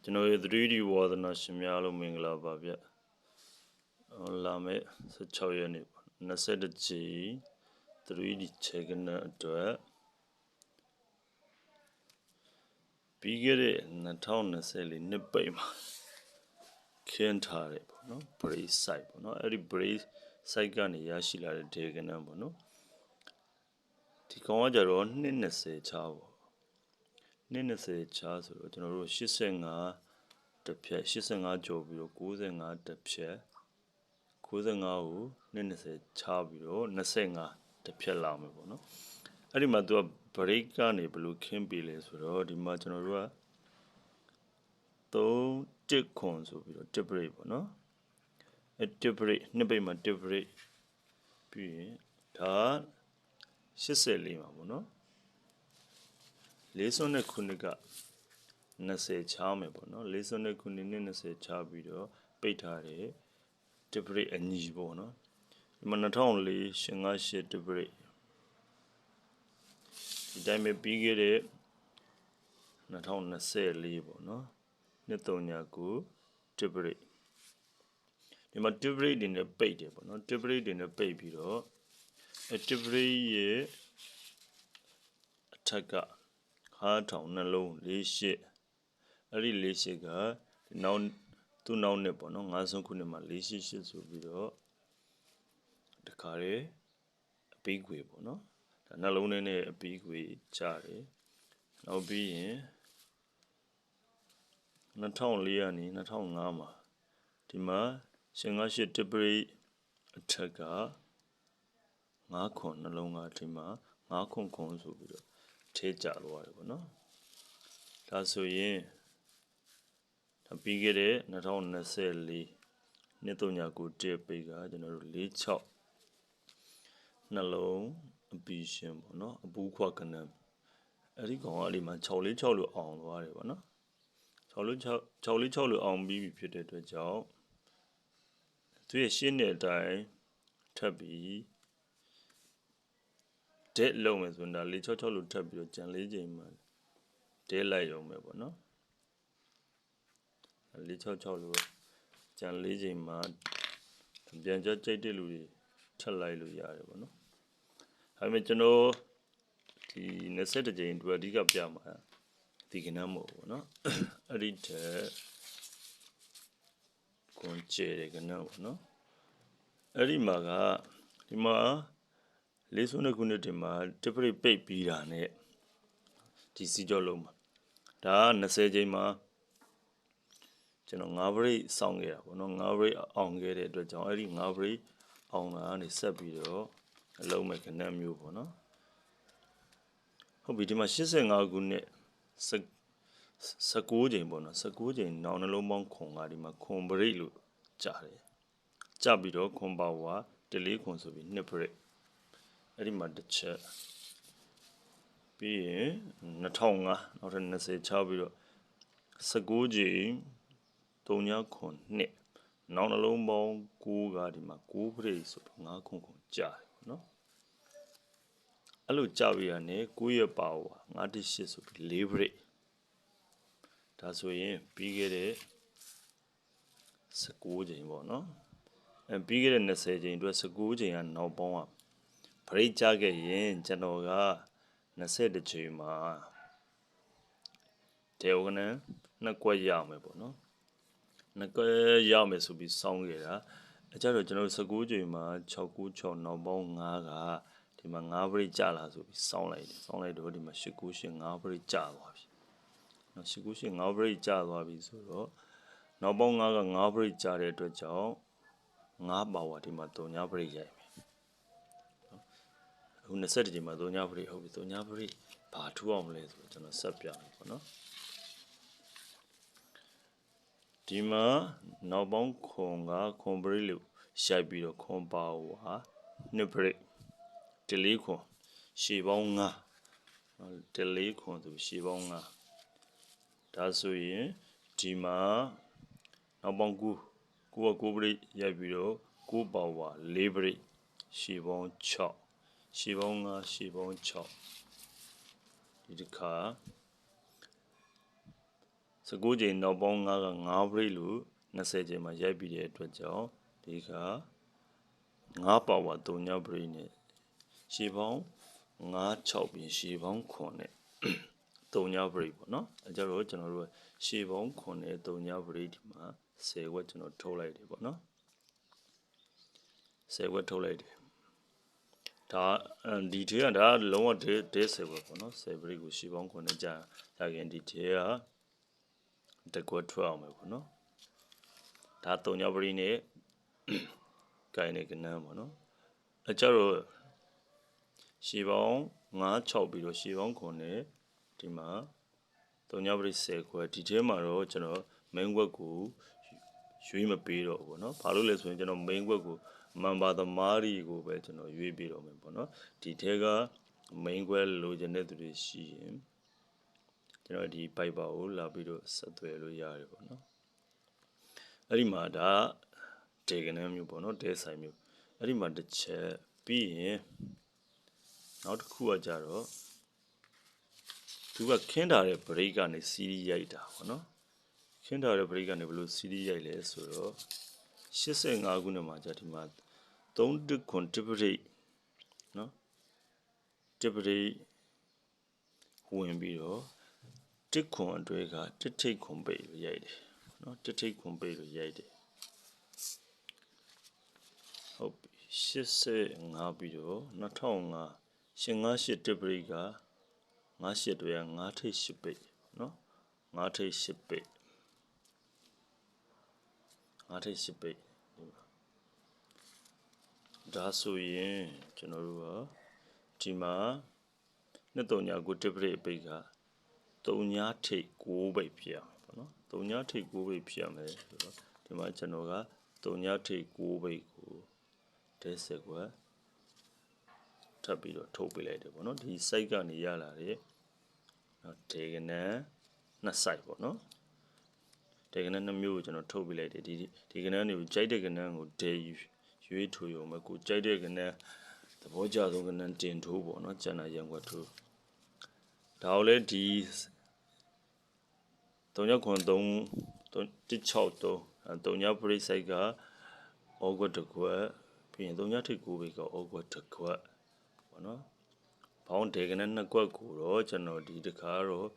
ကျွန်တော်ရဲ့ 3D ဝါသနာရှင်များလို့မင်္ဂလာပါဗျလာမယ့်16ရက်နေ့ပေါ့21ကြိမ် 3D ခြေကနအတွက်ပြီးခဲ့တဲ့2024နှစ်ပိတ်မှာခင်းထားတယ်ပေါ့နော် brace site ပေါ့နော်အဲ့ဒီ brace site ကနေရရှိလာတဲ့ဒေကနပေါ့နော်ဒီကောင်ကကြတော့220ချားပေါ့220ချားဆိုတော့ကျွန်တော်တို့85တစ်ဖြက်85ကျော်ပြီးတော့95တစ်ဖြက်95ကို220ချားပြီးတော့25တစ်ဖြက်လောက်မယ်ပေါ့နော်အဲ့ဒီမှာသူက break ကနေဘယ်လိုခင်းပေးလဲဆိုတော့ဒီမှာကျွန်တော်တို့က3တစ်ခွန်ဆိုပြီးတော့တစ် break ပေါ့နော်အဲ့တစ် break နှစ်ပိတ်မှာတစ် break ပြီးရင်ဒါ84မှာပေါ့နော်49ခုနှစ်က20ချားမယ်ပေါ့နော်49ခုနှစ်နဲ့20ချားပြီးတော့ပိတ်ထားတယ်တစ်ပရိအညီပေါ့နော်ဒီမှာ2004 58တစ်ပရိဒီတိုင်းပဲပြီးခဲ့တဲ့2024ပေါ့နော်2339တစ်ပရိဒီမှာတစ်ပရိတွေနဲ့ပိတ်တယ်ပေါ့နော်တစ်ပရိတွေနဲ့ပိတ်ပြီးတော့တစ်ပရိရဲ့အထက်ကခါထောင်နှလုံး48အဲ့ဒီ48ကနောက်သူ့နောက်နဲ့ပေါ့နော်50ခုနှစ်မှာ488ဆိုပြီးတော့တခါလေအပီးခွေပေါ့နော်ဒါနှလုံးထဲနဲ့အပီးခွေချတယ်နောက်ပြီးရင်2004ကနေ2005မှာဒီမှာ58တစ်ပရိအထက်က9ခွန်နှလုံးကဒီမှာ9ခွန်ခွန်ဆိုပြီးတော့ထဲကျသွားတယ်ပေါ့နော်ဒါဆိုရင်ပြီးခဲ့တဲ့2024နှစ်39တစ်ပိတ်ကကျွန်တော်တို့46နှလုံးအပီးရှင်ပေါ့နော်အပူးခွက်ကနန်းအဲ့ဒီကောင်ကဒီမှာ646လို့အောင်သွားတယ်ပေါ့နော်646လို့အောင်ပြီးပြီဖြစ်တဲ့အတွက်ကြောင့်သူရဲ့ရှင်းတဲ့အတိုင်းထပ်ပြီးဒက်လုံးမယ်ဆိုရင်ဒါ466လို့ထပ်ပြီးတော့ကြံ4ချိန်မှာဒက်လိုက်ရုံပဲပေါ့နော်466လို့ကြံ4ချိန်မှာပြန်ကြကြိတ်တဲ့လူတွေထပ်လိုက်လို့ရတယ်ပေါ့နော်ဒါပေမဲ့ကျွန်တော်ဒီ21ကြိမ်အတွက်အဓိကပြမှာဒီကနမ်းမို့ပေါ့နော်အဲ့ဒီထက်ကွန်ကျဲတဲ့ကနမ်းပေါ့နော်အဲ့ဒီမှာကဒီမှာ52ခုနှစ်တင်မှာတစ်ပရိပိတ်ပြီးတာနဲ့ဒီစီကြောလုံးမှာဒါက20ချိန်မှာကျွန်တော်9ပရိစောင့်ခဲ့တာပေါ့နော်9ပရိအောင်ခဲ့တဲ့အတွက်ကြောင့်အဲ့ဒီ9ပရိအောင်တာကနေဆက်ပြီးတော့အလုံးမဲ့ကနမ်းမျိုးပေါ့နော်ဟုတ်ပြီဒီမှာ85ခုနှစ်19ချိန်ပေါ့နော်19ချိန်နောင်နှလုံးပေါင်းခွန်ကဒီမှာခွန်ပရိလို့ကြားတယ်ကြားပြီးတော့ခွန်ပါဝါ14ခွန်ဆိုပြီး2ပရိအဲ့ဒီမှာတစ်ချက်ပြီးရင်2005နောက်ထပ်20ချပြီးတော့19ချိန်3ခွန်2နောက်နှလုံးပေါင်း9ကဒီမှာ9ပရိဆိုတော့9ခွန်ကြားတယ်နော်အဲ့လိုကြားပြီးရနေ9ရပါဝါ918ဆိုပြီး4ပရိဒါဆိုရင်ပြီးခဲ့တဲ့19ချိန်ပေါ့နော်ပြီးခဲ့တဲ့20ချိန်အတွက်19ချိန်ကနောက်ပေါင်းကပရိကြခဲ့ရင်ကျွန်တော်က20ချိန်မှာတေဝကနနှစ်ကွက်ရမယ်ပေါ့နော်နှစ်ကွက်ရမယ်ဆိုပြီးစောင်းခဲ့တာအဲကြတော့ကျွန်တော်19ချိန်မှာ696နောက်ပေါင်း9ကဒီမှာ9ပရိကြလာဆိုပြီးစောင်းလိုက်တော့ဒီမှာ898 9ပရိကြသွားပြီနော်898 9ပရိကြသွားပြီဆိုတော့နောက်ပေါင်း9က9ပရိကြတဲ့အတွက်ကြောင့်9ပါဝါဒီမှာ3ပရိရိုက်မယ်အခု20ချိန်မှာ3ပရိဟုတ်ပြီ3ပရိဘာထူအောင်မလဲဆိုတော့ကျွန်တော်ဆက်ပြမယ်ပေါ့နော်ဒီမှာနောက်ပေါင်းခွန်ကခွန်ပရိလို့ရိုက်ပြီးတော့ခွန်ပါဝါ2ပရိ14ခွန်ရှေပေါင်း9 14ခွန်ဆိုရှေပေါင်း9ဒါဆိုရင်ဒီမှာနောက်ပေါင်း9ပရိရိုက်ပြီးတော့9ပါဝါ4ပရိရှေပေါင်း6ရှေပေါင်း9ရှေပေါင်း6ဒီတစ်ခါ 19ချိန်နောက်ပေါင်း9က9 break လို့20ချိန်မှာရိုက်ပြီးတဲ့အတွက်ကြောင့်ဒီက9 power 3 break နဲ့ရှေ့ပေါင်း9 6ပြီးရှေ့ပေါင်း9နဲ့3 break ပေါ့နော်အဲကြတော့ကျွန်တော်တို့ရှေ့ပေါင်း9နဲ့3 break ဒီမှာ10ဝက်ကျွန်တော်ထုတ်လိုက်တယ်ပေါ့နော်10ဝက်ထုတ်လိုက်တယ်ဒါဒီထဲကဒါလုံးဝဒဲ10ဝက်ပေါ့နော်10 break ကိုရှေ့ပေါင်း9နဲ့ကြာခင်ဒီထဲကတကွက်ထွက်အောင်ပဲပေါ့နော်ဒါ3 break နဲ့ကိုင်းနေကနန်းပေါ့နော်အဲကြတော့ရှေ့ပေါင်း9 6ပြီးတော့ရှေ့ပေါင်း9နဲ့ဒီမှာ3 break 10ခွဲဒီထဲမှာတော့ကျွန်တော် main work ကိုရွေးမပေးတော့ဘူးပေါ့နော်ဘာလို့လဲဆိုရင်ကျွန်တော် main work ကိုမန်ပါသမားတွေကိုပဲကျွန်တော်ရွေးပေးတော့မယ်ပေါ့နော်ဒီထဲက main work လိုချင်တဲ့သူတွေရှိရင်ကျွန်တော်ဒီ Piper ကိုလာပြီးတော့ဆက်သွယ်လို့ရတယ်ပေါ့နော်အဲ့ဒီမှာဒါဒေကနန်းမျိုးပေါ့နော်ဒဲဆိုင်မျိုးအဲ့ဒီမှာတစ်ချက်ပြီးရင်နောက်တစ်ခုကကြတော့သူကခင်းထားတဲ့ break ကနေ CD ရိုက်တာပေါ့နော်ခင်းထားတဲ့ break ကနေဘယ်လို CD ရိုက်လဲဆိုတော့85ခုနှစ်မှာじゃဒီမှာ3ခွန်တစ်ပရိတ်နော်တစ်ပရိတ်ဝင်ပြီးတော့တစ်ခွန်အတွဲကတစ်ထိတ်ခွန်ပိတ်လို့ရိုက်တယ်နော်တစ်ထိတ်ခွန်ပိတ်လို့ရိုက်တယ်ဟုတ်ပြီ85ပြီးတော့2005 858တစ်ပရိတ်က98တွဲက9ထိတ်8ပိတ်နော်9ထိတ်8ပိတ်9ထိတ်8ပိတ်ဒါဆိုရင်ကျွန်တော်တို့ကဒီမှာ239တစ်ပရိတ်ပိတ်က3ထိတ်6ပိတ်ဖြစ်ရမယ်ပေါ့နော်3ထိတ်6ပိတ်ဖြစ်ရမယ်ဆိုတော့ဒီမှာကျွန်တော်က3ထိတ်6ပိတ်ကို10ကွက်ထပ်ပြီးတော့ထုတ်ပေးလိုက်တယ်ပေါ့နော်ဒီ site ကနေရလာတဲ့ဒေကနန်း2 site ပေါ့နော်ဒေကနန်း2မျိုးကိုကျွန်တော်ထုတ်ပေးလိုက်တယ်ဒီကနန်းတွေကိုကြိုက်တဲ့ကနန်းကိုဒေရွေးထိုးရုံပဲကိုကြိုက်တဲ့ကနန်းသဘောကျဆုံးကနန်းတင်ထိုးပေါ့နော်ကျန်တာရံကွက်ထိုးဒါကိုလည်းဒီ363 break site ကဩကွက်တစ်ခွက်ပြီးရင်3ထိပ်9ဘေကဩကွက်တစ်ခွက်ပေါ့နော်ဘောင်းဒေကနန်း2ခွက်ကိုတော့ကျွန်တော်ဒီတစ်ခါတော့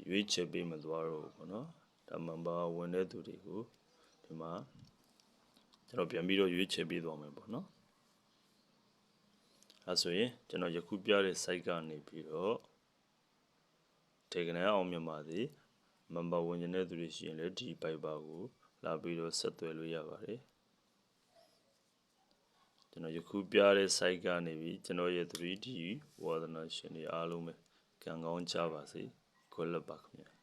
ရွေးချယ်ပေးမသွားတော့ဘူးပေါ့နော်ဒါမန်ပါဝင်တဲ့သူတွေကိုဒီမှာကျွန်တော်ပြန်ပြီးတော့ရွေးချယ်ပေးသွားမယ်ပေါ့နော်အဲဆိုရင်ကျွန်တော်ယခုပြတဲ့ site ကနေပြီးတော့ဒေကနန်းအောင်မြန်မာစီမန်ပါဝင်တဲ့သူတွေရှိရင်လည်းဒီ Piper ကိုလာပြီးတော့ဆက်သွယ်လို့ရပါတယ်ကျွန်တော်ယခုပြတဲ့ site ကနေပြီးကျွန်တော်ရဲ့ 3D ဝါသနာရှင်တွေအားလုံးပဲကံကောင်းကြပါစေ Good luck ပါခင်ဗျာ